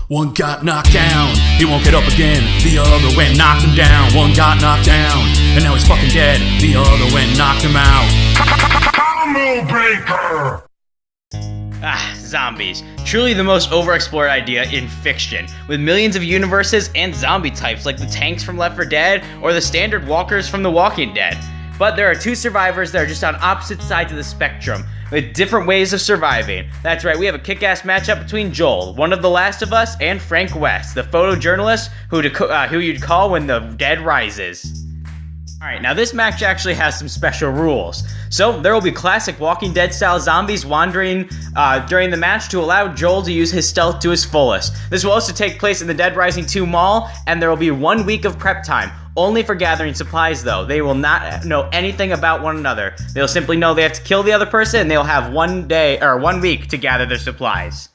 One got knocked down, he won't get up again. The other went knocked him down. One got knocked down, and now he's fucking dead. The other went knocked him out. Combo breaker! Zombies. Truly the most overexplored idea in fiction, with millions of universes and zombie types like the tanks from Left 4 Dead or the standard walkers from The Walking Dead. But there are two survivors that are just on opposite sides of the spectrum, with different ways of surviving. That's right, we have a kick-ass matchup between Joel, one of The Last of Us, and Frank West, the photojournalist who you'd call when the dead rises. Alright, now this match actually has some special rules. So, there will be classic Walking Dead style zombies wandering during the match to allow Joel to use his stealth to his fullest. This will also take place in the Dead Rising 2 mall, and there will be 1 week of prep time. Only for gathering supplies though. They will not know anything about one another. They'll simply know they have to kill the other person, and they'll have 1 week to gather their supplies.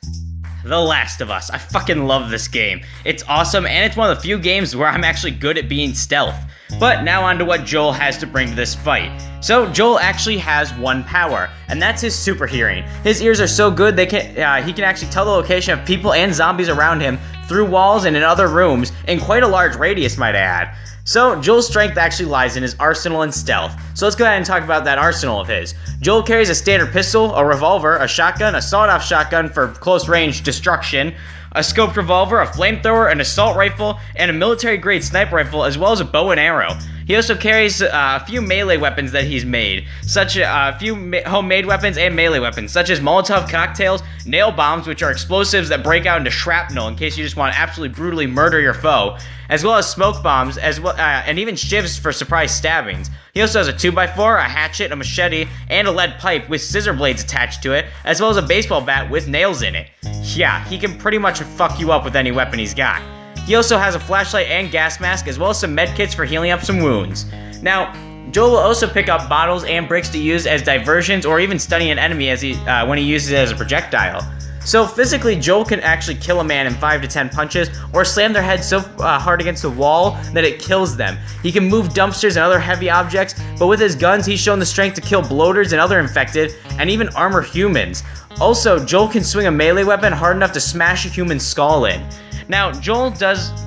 The Last of Us. I fucking love this game. It's awesome, and it's one of the few games where I'm actually good at being stealth. But now on to what Joel has to bring to this fight. So Joel actually has one power, and that's his super hearing. His ears are so good he can actually tell the location of people and zombies around him through walls and in other rooms, in quite a large radius, might I add. So, Joel's strength actually lies in his arsenal and stealth. So let's go ahead and talk about that arsenal of his. Joel carries a standard pistol, a revolver, a shotgun, a sawed-off shotgun for close-range destruction, a scoped revolver, a flamethrower, an assault rifle, and a military-grade sniper rifle, as well as a bow and arrow. He also carries a few melee weapons that he's made, such a few homemade weapons and melee weapons, such as Molotov cocktails, nail bombs, which are explosives that break out into shrapnel in case you just want to absolutely brutally murder your foe, as well as smoke bombs, and even shivs for surprise stabbings. He also has a 2x4, a hatchet, a machete, and a lead pipe with scissor blades attached to it, as well as a baseball bat with nails in it. Yeah, he can pretty much fuck you up with any weapon he's got. He also has a flashlight and gas mask, as well as some medkits for healing up some wounds. Now, Joel will also pick up bottles and bricks to use as diversions or even stunning an enemy when he uses it as a projectile. So physically, Joel can actually kill a man in 5 to 10 punches or slam their head so hard against the wall that it kills them. He can move dumpsters and other heavy objects, but with his guns, he's shown the strength to kill bloaters and other infected, and even armor humans. Also, Joel can swing a melee weapon hard enough to smash a human skull in. Now, Joel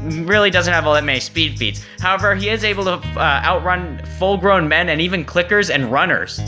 really doesn't have all that many speed feats. However, he is able to outrun full-grown men and even clickers and runners.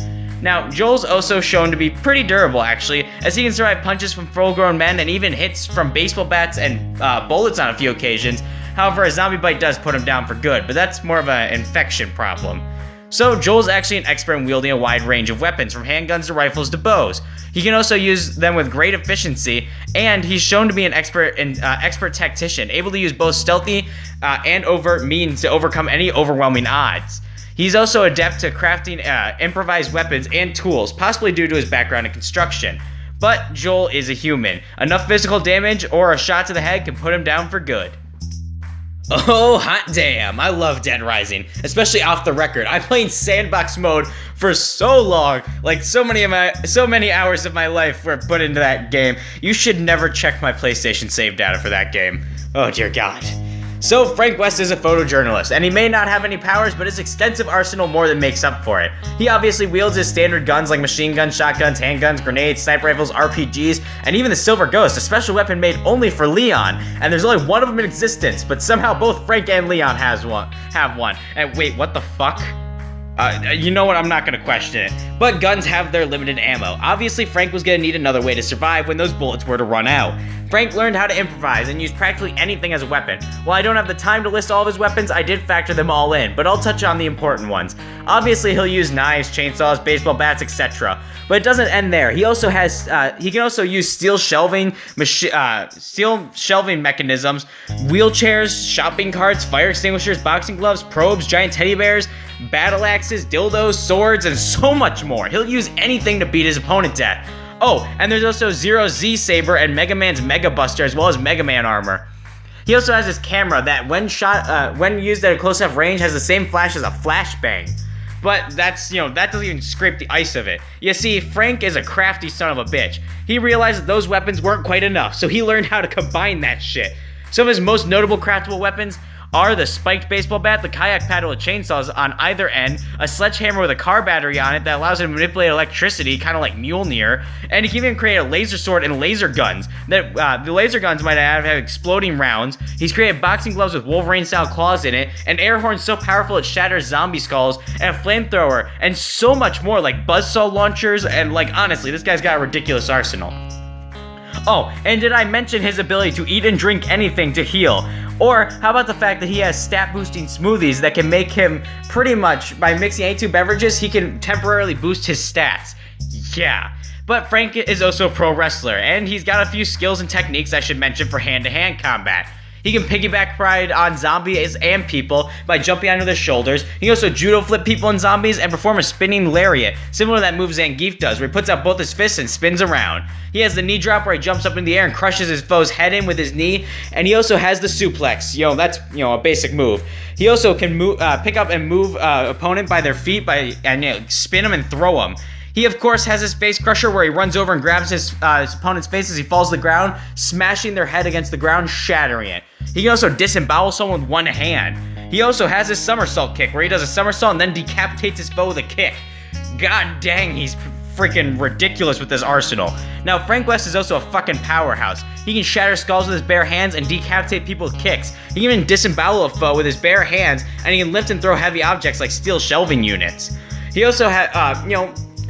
Now, Joel's also shown to be pretty durable, actually, as he can survive punches from full-grown men and even hits from baseball bats and bullets on a few occasions. However, a zombie bite does put him down for good, but that's more of an infection problem. So, Joel's actually an expert in wielding a wide range of weapons, from handguns to rifles to bows. He can also use them with great efficiency, and he's shown to be an expert tactician, able to use both stealthy and overt means to overcome any overwhelming odds. He's also adept to crafting improvised weapons and tools, possibly due to his background in construction. But Joel is a human. Enough physical damage or a shot to the head can put him down for good. Oh, hot damn, I love Dead Rising, especially off the record. I played sandbox mode for so long, like so many hours of my life were put into that game. You should never check my PlayStation save data for that game. Oh dear God. So, Frank West is a photojournalist, and he may not have any powers, but his extensive arsenal more than makes up for it. He obviously wields his standard guns like machine guns, shotguns, handguns, grenades, sniper rifles, RPGs, and even the Silver Ghost, a special weapon made only for Leon. And there's only one of them in existence, but somehow both Frank and Leon have one. And wait, what the fuck? You know what, I'm not gonna question it. But guns have their limited ammo. Obviously, Frank was gonna need another way to survive when those bullets were to run out. Frank learned how to improvise and use practically anything as a weapon. While I don't have the time to list all of his weapons, I did factor them all in, but I'll touch on the important ones. Obviously, he'll use knives, chainsaws, baseball bats, etc. But it doesn't end there. He can also use steel shelving mechanisms, wheelchairs, shopping carts, fire extinguishers, boxing gloves, probes, giant teddy bears, battle axes, dildos, swords, and so much more. He'll use anything to beat his opponent to death. Oh, and there's also Zero's Z-Saber and Mega Man's Mega Buster, as well as Mega Man armor. He also has his camera that, when used at a close-up range, has the same flash as a flashbang. But that doesn't even scrape the ice of it. You see, Frank is a crafty son of a bitch. He realized that those weapons weren't quite enough, so he learned how to combine that shit. Some of his most notable craftable weapons are the spiked baseball bat, the kayak paddle with chainsaws on either end, a sledgehammer with a car battery on it that allows him to manipulate electricity, kind of like Mjolnir, and he can even create a laser sword and laser guns. The laser guns might have exploding rounds. He's created boxing gloves with Wolverine-style claws in it, an air horn so powerful it shatters zombie skulls, and a flamethrower, and so much more, like buzzsaw launchers, and like honestly, this guy's got a ridiculous arsenal. Oh, and did I mention his ability to eat and drink anything to heal? Or how about the fact that he has stat-boosting smoothies that can make him pretty much, by mixing any two beverages, he can temporarily boost his stats. Yeah. But Frank is also a pro wrestler, and he's got a few skills and techniques I should mention for hand-to-hand combat. He can piggyback ride on zombies and people by jumping onto their shoulders. He can also judo flip people and zombies and perform a spinning lariat, similar to that move Zangief does, where he puts out both his fists and spins around. He has the knee drop where he jumps up in the air and crushes his foe's head in with his knee, and he also has the suplex. That's a basic move. He also can pick up and move opponent by their feet and spin them and throw them. He, of course, has his face crusher where he runs over and grabs his opponent's face as he falls to the ground, smashing their head against the ground, shattering it. He can also disembowel someone with one hand. He also has his somersault kick where he does a somersault and then decapitates his foe with a kick. God dang, he's freaking ridiculous with this arsenal. Now, Frank West is also a fucking powerhouse. He can shatter skulls with his bare hands and decapitate people with kicks. He can even disembowel a foe with his bare hands, and he can lift and throw heavy objects like steel shelving units. He also has,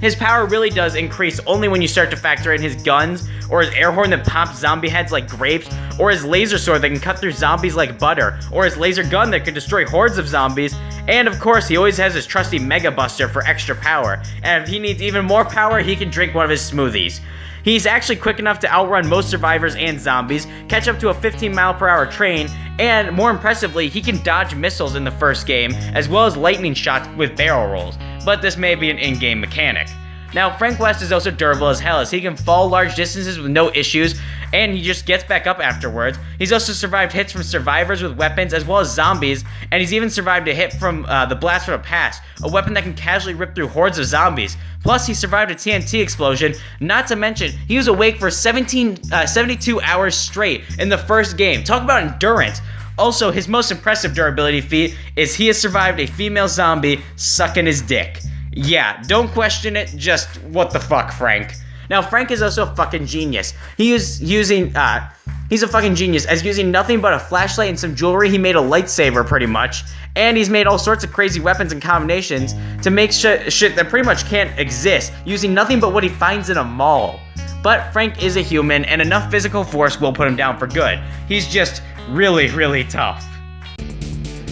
his power really does increase only when you start to factor in his guns, or his air horn that pops zombie heads like grapes, or his laser sword that can cut through zombies like butter, or his laser gun that can destroy hordes of zombies, and of course he always has his trusty Mega Buster for extra power, and if he needs even more power, he can drink one of his smoothies. He's actually quick enough to outrun most survivors and zombies, catch up to a 15-mile-per-hour train, and more impressively, he can dodge missiles in the first game, as well as lightning shots with barrel rolls. But this may be an in-game mechanic. Now, Frank West is also durable as hell, as he can fall large distances with no issues, and he just gets back up afterwards. He's also survived hits from survivors with weapons, as well as zombies, and he's even survived a hit from the Blast from the Past, a weapon that can casually rip through hordes of zombies. Plus, he survived a TNT explosion, not to mention, he was awake for 72 hours straight in the first game. Talk about endurance. Also, his most impressive durability feat is he has survived a female zombie sucking his dick. Yeah, don't question it, just what the fuck, Frank. Now, Frank is also a fucking genius. He's a fucking genius, as using nothing but a flashlight and some jewelry, he made a lightsaber pretty much, and he's made all sorts of crazy weapons and combinations to make shit that pretty much can't exist, using nothing but what he finds in a mall. But Frank is a human, and enough physical force will put him down for good. He's just really, really tough.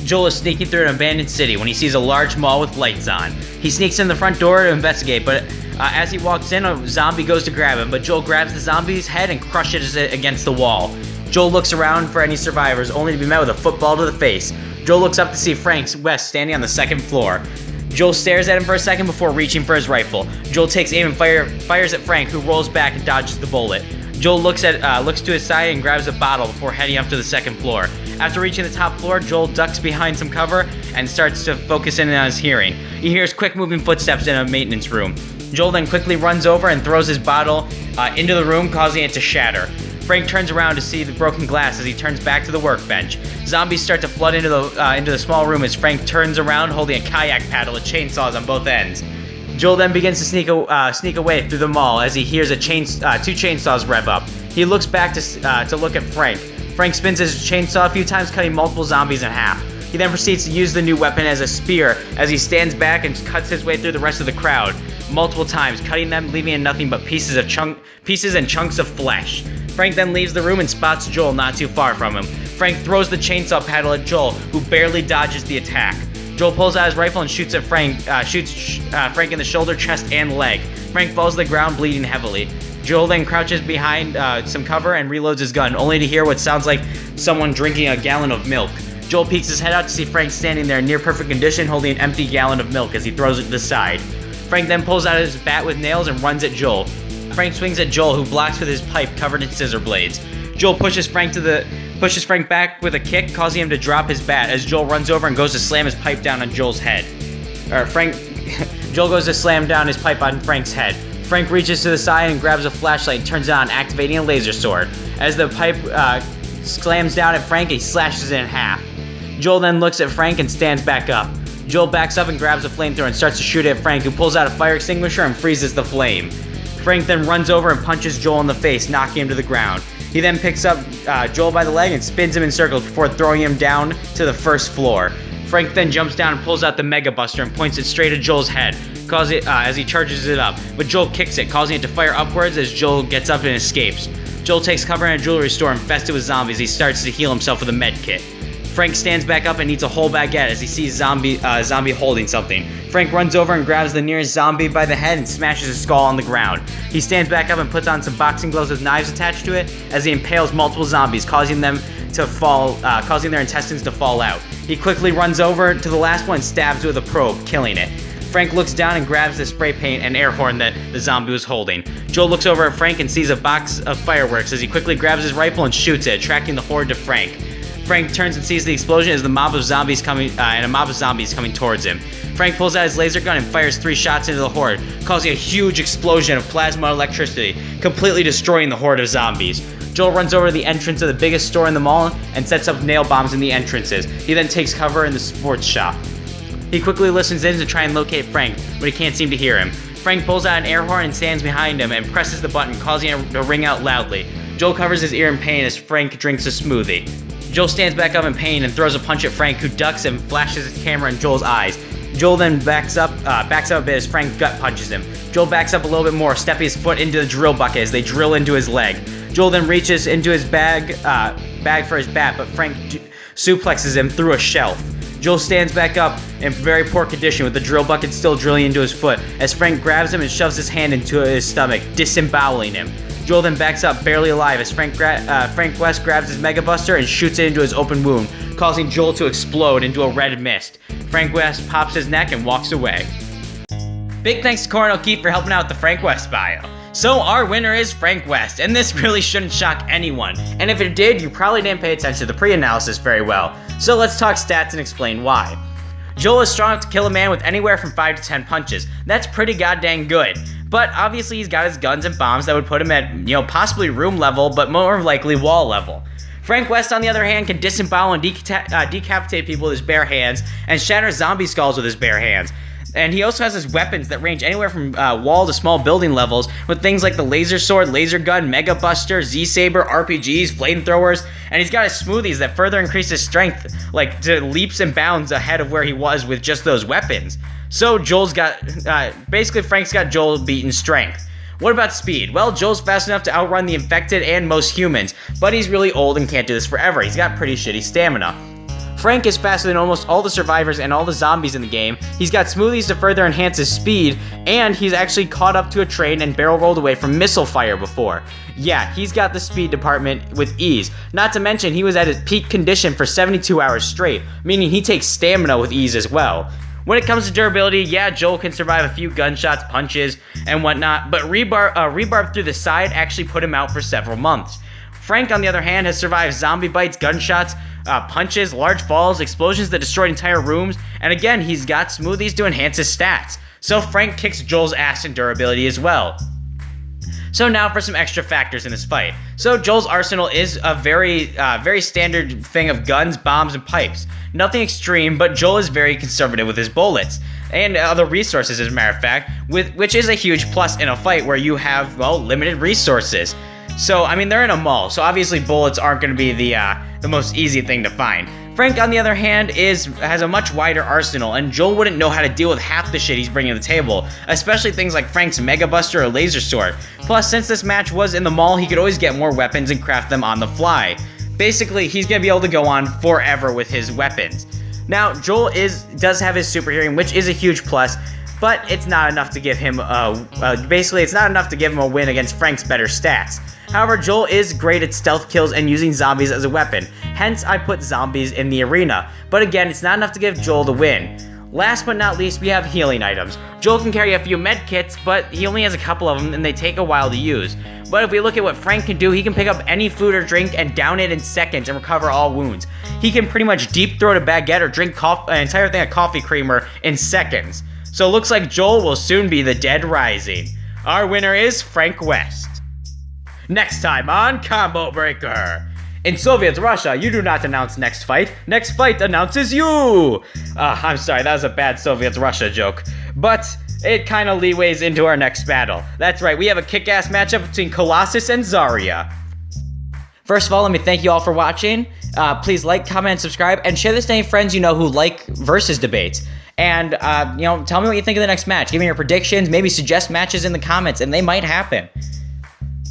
Joel is sneaking through an abandoned city when he sees a large mall with lights on. He sneaks in the front door to investigate, but as he walks in, a zombie goes to grab him, but Joel grabs the zombie's head and crushes it against the wall. Joel looks around for any survivors, only to be met with a football to the face. Joel looks up to see Frank West standing on the second floor. Joel stares at him for a second before reaching for his rifle. Joel takes aim and fires at Frank, who rolls back and dodges the bullet. Joel looks to his side and grabs a bottle before heading up to the second floor. After reaching the top floor, Joel ducks behind some cover and starts to focus in on his hearing. He hears quick moving footsteps in a maintenance room. Joel then quickly runs over and throws his bottle into the room, causing it to shatter. Frank turns around to see the broken glass as he turns back to the workbench. Zombies start to flood into the small room as Frank turns around holding a kayak paddle with chainsaws on both ends. Joel then begins to sneak away through the mall as he hears two chainsaws rev up. He looks back to look at Frank. Frank spins his chainsaw a few times, cutting multiple zombies in half. He then proceeds to use the new weapon as a spear as he stands back and cuts his way through the rest of the crowd multiple times, cutting them, leaving in nothing but pieces and chunks of flesh. Frank then leaves the room and spots Joel not too far from him. Frank throws the chainsaw paddle at Joel, who barely dodges the attack. Joel pulls out his rifle and shoots at Frank in the shoulder, chest, and leg. Frank falls to the ground, bleeding heavily. Joel then crouches behind some cover and reloads his gun, only to hear what sounds like someone drinking a gallon of milk. Joel peeks his head out to see Frank standing there in near perfect condition, holding an empty gallon of milk as he throws it to the side. Frank then pulls out his bat with nails and runs at Joel. Frank swings at Joel, who blocks with his pipe covered in scissor blades. Joel pushes Frank back with a kick, causing him to drop his bat as Joel runs over and goes to slam his pipe down on Joel's head. Joel goes to slam down his pipe on Frank's head. Frank reaches to the side and grabs a flashlight and turns it on, activating a laser sword. As the pipe slams down at Frank, he slashes it in half. Joel then looks at Frank and stands back up. Joel backs up and grabs a flamethrower and starts to shoot at Frank, who pulls out a fire extinguisher and freezes the flame. Frank then runs over and punches Joel in the face, knocking him to the ground. He then picks up Joel by the leg and spins him in circles before throwing him down to the first floor. Frank then jumps down and pulls out the Mega Buster and points it straight at Joel's head, as he charges it up. But Joel kicks it, causing it to fire upwards as Joel gets up and escapes. Joel takes cover in a jewelry store infested with zombies. He starts to heal himself with a med kit. Frank stands back up and eats a whole baguette as he sees zombie holding something. Frank runs over and grabs the nearest zombie by the head and smashes his skull on the ground. He stands back up and puts on some boxing gloves with knives attached to it as he impales multiple zombies, causing their intestines to fall out. He quickly runs over to the last one and stabs with a probe, killing it. Frank looks down and grabs the spray paint and air horn that the zombie was holding. Joel looks over at Frank and sees a box of fireworks as he quickly grabs his rifle and shoots it, attracting the horde to Frank. Frank turns and sees the explosion as a mob of zombies coming towards him. Frank pulls out his laser gun and fires 3 shots into the horde, causing a huge explosion of plasma electricity, completely destroying the horde of zombies. Joel runs over to the entrance of the biggest store in the mall and sets up nail bombs in the entrances. He then takes cover in the sports shop. He quickly listens in to try and locate Frank, but he can't seem to hear him. Frank pulls out an air horn and stands behind him and presses the button, causing it to ring out loudly. Joel covers his ear in pain as Frank drinks a smoothie. Joel stands back up in pain and throws a punch at Frank, who ducks and flashes his camera in Joel's eyes. Joel then backs up a bit as Frank gut punches him. Joel backs up a little bit more, stepping his foot into the drill bucket as they drill into his leg. Joel then reaches into his bag for his bat, but Frank suplexes him through a shelf. Joel stands back up in very poor condition with the drill bucket still drilling into his foot as Frank grabs him and shoves his hand into his stomach, disemboweling him. Joel then backs up barely alive as Frank West grabs his Mega Buster and shoots it into his open wound, causing Joel to explode into a red mist. Frank West pops his neck and walks away. Big thanks to Corin O'Keefe for helping out the Frank West bio. So our winner is Frank West, and this really shouldn't shock anyone. And if it did, you probably didn't pay attention to the pre-analysis very well. So let's talk stats and explain why. Joel is strong enough to kill a man with anywhere from 5 to 10 punches. That's pretty goddamn good. But obviously he's got his guns and bombs that would put him at, possibly room level, but more likely wall level. Frank West, on the other hand, can disembowel and decapitate people with his bare hands and shatter zombie skulls with his bare hands. And he also has his weapons that range anywhere from wall to small building levels, with things like the laser sword, laser gun, Mega Buster, Z-Saber, RPGs, flamethrowers, and he's got his smoothies that further increase his strength, like to leaps and bounds ahead of where he was with just those weapons. So basically Frank's got Joel beat in strength. What about speed? Well, Joel's fast enough to outrun the infected and most humans, but he's really old and can't do this forever. He's got pretty shitty stamina. Frank is faster than almost all the survivors and all the zombies in the game. He's got smoothies to further enhance his speed, and he's actually caught up to a train and barrel rolled away from missile fire before. Yeah, he's got the speed department with ease. Not to mention, he was at his peak condition for 72 hours straight, meaning he takes stamina with ease as well. When it comes to durability, yeah, Joel can survive a few gunshots, punches, and whatnot, but rebarb through the side actually put him out for several months. Frank, on the other hand, has survived zombie bites, gunshots, punches, large falls, explosions that destroyed entire rooms, and again, he's got smoothies to enhance his stats. So Frank kicks Joel's ass in durability as well. So now for some extra factors in this fight. So Joel's arsenal is a very standard thing of guns, bombs, and pipes. Nothing extreme, but Joel is very conservative with his bullets and other resources, as a matter of fact, which is a huge plus in a fight where you have, well, limited resources. So, I mean, they're in a mall, so obviously bullets aren't going to be the most easy thing to find. Frank, on the other hand, has a much wider arsenal, and Joel wouldn't know how to deal with half the shit he's bringing to the table, especially things like Frank's Mega Buster or Laser Sword. Plus, since this match was in the mall, he could always get more weapons and craft them on the fly. Basically, he's going to be able to go on forever with his weapons. Now, Joel does have his super hearing, which is a huge plus, but it's not enough to give him it's not enough to give him a win against Frank's better stats. However, Joel is great at stealth kills and using zombies as a weapon, hence I put zombies in the arena. But again, it's not enough to give Joel the win. Last but not least, we have healing items. Joel can carry a few med kits, but he only has a couple of them and they take a while to use. But if we look at what Frank can do, he can pick up any food or drink and down it in seconds and recover all wounds. He can pretty much deep throat a baguette or drink an entire thing of coffee creamer in seconds. So it looks like Joel will soon be the dead rising. Our winner is Frank West. Next time on Combo Breaker. In Soviet Russia, you do not announce next fight. Next fight announces you. I'm sorry, that was a bad Soviet Russia joke. But it kind of leeways into our next battle. That's right, we have a kick-ass matchup between Colossus and Zarya. First of all, let me thank you all for watching. Please like, comment, and subscribe, and share this to any friends you know who like versus debates. And, tell me what you think of the next match. Give me your predictions, maybe suggest matches in the comments, and they might happen.